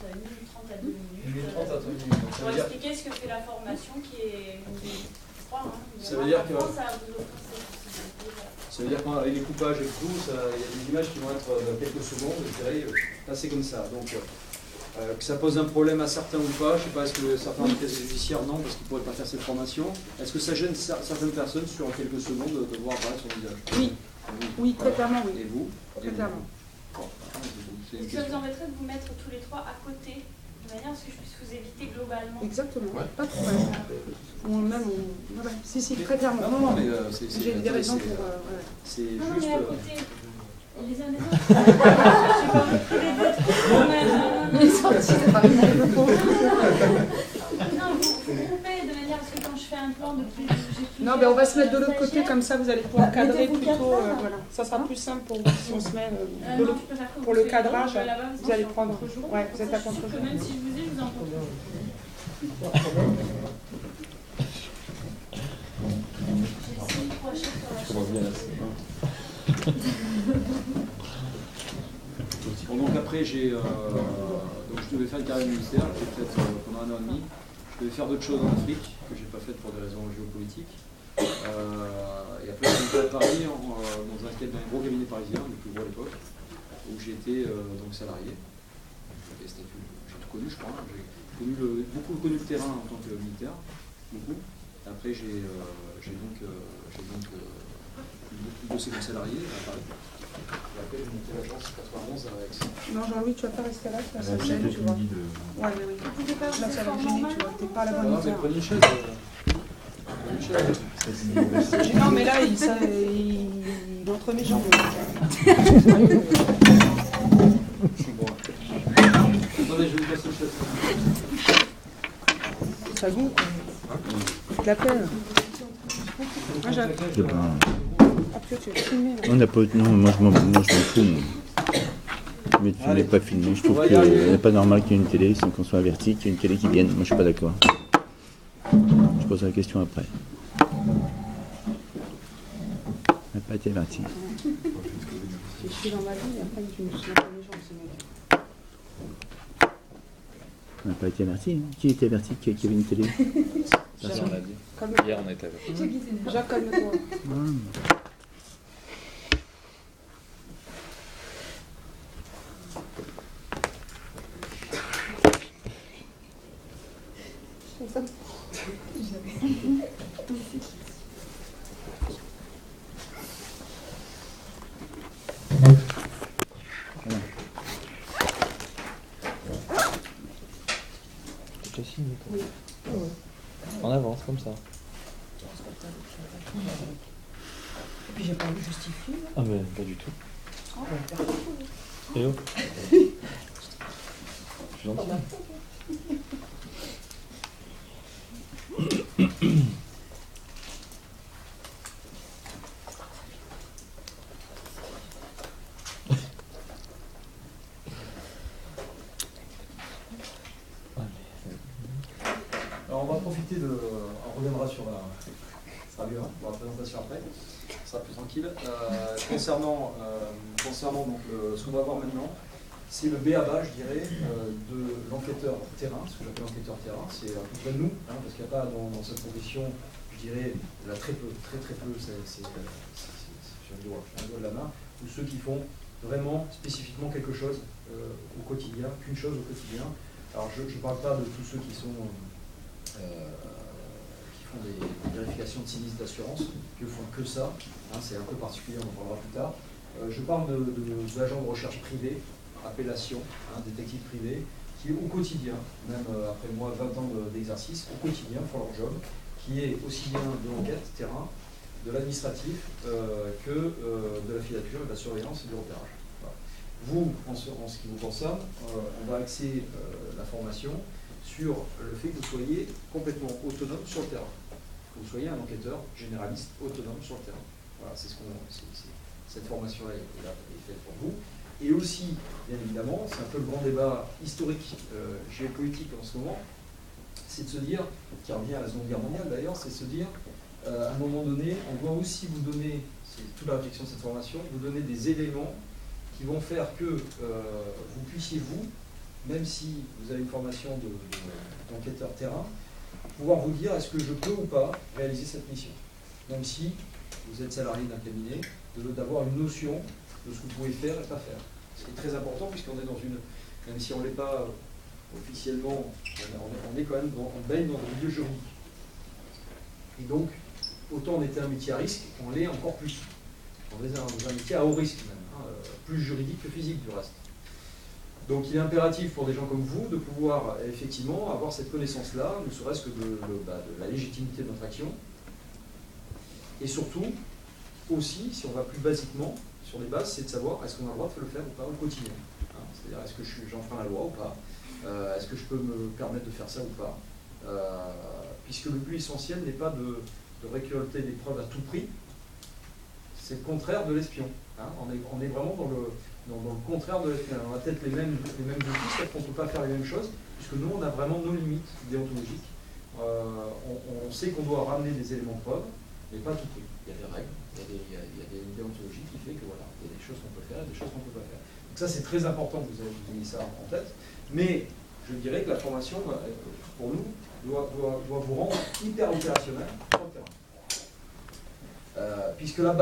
1 minute 30 à 2 minutes. 1 minute 30 à 2 minutes. Pour expliquer ce que fait la formation qui est je crois, ça veut dire que ça veut dire qu'avec les coupages et tout, il y a des images qui vont être dans quelques secondes, je dirais, là c'est comme ça. Donc que ça pose un problème à certains ou pas, je ne sais pas, est-ce que certains enquêtes judiciaires non, parce qu'ils ne pourraient pas faire cette formation. Est-ce que ça gêne certaines personnes sur quelques secondes de voir apparaître son visage? Oui. Oui, très clairement, oui. Et vous? Très clairement. Est-ce que ça vous embêterait de vous mettre tous les trois à côté, de manière à ce que je puisse vous éviter globalement? Exactement, pas de problème. Ouais. Si, très clairement. Non, mais j'ai des raisons pour... C'est juste... Non, mais à côté, les uns les autres. J'ai pas envie de couler d'autres quand même. Il est sorti de Paris. Non, vous groupez de manière à ce que quand je fais un plan de plus... Non, mais on va se mettre de l'autre côté, comme ça vous allez pouvoir cadrer plutôt. Voilà. Ça sera plus simple pour vous si on se met de l'autre. Pour le cadrage, vous allez prendre. Ouais, vous êtes à contre-jour. Même si je vous ai, je vous entends. Bon, donc après, donc je devais faire une carrière militaire, j'ai fait pendant 1 an et demi. Je devais faire d'autres choses en Afrique, que je n'ai pas faites pour des raisons géopolitiques. Et après, je suis à Paris, dans un gros cabinet parisien, le plus gros à l'époque, où j'étais donc salarié. J'avais statut, j'ai tout connu, je crois. J'ai beaucoup connu le terrain en tant que militaire, beaucoup. Après, j'ai donc bossé comme salarié à Paris. Et après, j'ai monté l'agence 91 à Aix. Non, Jean-Louis, tu vas pas rester là, ça me gêne, tu vois. Ouais, mais oui. Là, ça va me gêner, tu vois. T'es pas à la bonne hauteur. Prenez une chaise. Non, mais là, il est entre mes jambes. Attendez, je vais vous passer une chaise. Ça goûte. Je l'appelle. On n'a pas. Non, moi je m'en fous. Mais tu n'es pas filmé. Je trouve qu'il n'est pas normal qu'il y ait une télé sans qu'on soit averti qu'il y ait une télé qui vienne. Moi je suis pas d'accord. Je poserai la question après. On n'a pas été averti. Je suis dans ma vie, après je me suis dans les jambes, ce mec. On n'a pas été averti. Qui était averti qu'il y avait une télé? Personne l'a dit. Hier on a été averti. Jacques, calme-toi. Oui. En avance, comme ça. Et puis j'ai pas envie de justifier. Ah mais pas du tout. Et oh. Je suis gentil. Alors on va profiter on reviendra sur la... Ça sera mieux, pour la présentation après, ça sera plus tranquille. Concernant donc, ce qu'on va voir maintenant, c'est le b.a.-ba, je dirais, de l'enquêteur terrain, ce que j'appelle l'enquêteur terrain, c'est à peu près nous, parce qu'il n'y a pas dans cette profession, je dirais, là très peu, très peu, c'est sur le doigt de la main, ou ceux qui font vraiment spécifiquement quelque chose au quotidien, qu'une chose au quotidien. Alors je ne parle pas de tous ceux qui font des vérifications de sinistres d'assurance, qui ne font que ça, c'est un peu particulier, on en parlera plus tard. Je parle d'agents de recherche privés, appellation, détectives privés, qui au quotidien, même après moi 20 ans d'exercice, au quotidien font leur job, qui est aussi bien de l'enquête terrain, de l'administratif, que de la filature, de la surveillance et du repérage. Voilà. Vous, en ce qui vous concerne, on va axer la formation sur le fait que vous soyez complètement autonome sur le terrain. Que vous soyez un enquêteur généraliste autonome sur le terrain. Voilà, cette formation-là est faite pour vous. Et aussi, bien évidemment, c'est un peu le grand débat historique, géopolitique en ce moment, c'est de se dire, qui revient à la Seconde Guerre mondiale d'ailleurs, c'est de se dire, à un moment donné, on doit aussi vous donner, c'est toute la réflexion de cette formation, vous donner des éléments qui vont faire que vous puissiez, vous, même si vous avez une formation d'enquêteur terrain, pouvoir vous dire est-ce que je peux ou pas réaliser cette mission. Même si vous êtes salarié d'un cabinet, d'avoir une notion de ce que vous pouvez faire et pas faire. C'est très important puisqu'on est dans une, même si on ne l'est pas officiellement, on est quand même on baigne dans un milieu juridique. Et donc, autant on était un métier à risque, on l'est encore plus. On est dans un métier à haut risque même, hein, plus juridique que physique du reste. Donc il est impératif pour des gens comme vous de pouvoir effectivement avoir cette connaissance-là, ne serait-ce que de la légitimité de notre action. Et surtout, aussi, si on va plus basiquement, sur les bases, c'est de savoir est-ce qu'on a le droit de le faire ou pas au quotidien. Hein, c'est-à-dire est-ce que j'enfreins la loi ou pas, est-ce que je peux me permettre de faire ça ou pas, puisque le but essentiel n'est pas de récolter des preuves à tout prix, c'est le contraire de l'espion. Hein, on est vraiment dans le contraire de l'espion. On a peut-être les mêmes outils, c'est qu'on ne peut pas faire les mêmes choses, puisque nous on a vraiment nos limites déontologiques. On sait qu'on doit ramener des éléments de preuve, mais pas à tout prix. Il y a des règles, il y a des déontologies qui fait que voilà, il y a des choses qu'on peut faire et des choses qu'on ne peut pas faire. Donc ça c'est très important que vous ayez ça en tête, mais je dirais que la formation, pour nous, doit vous rendre hyper opérationnel sur le terrain. Puisque là-bas,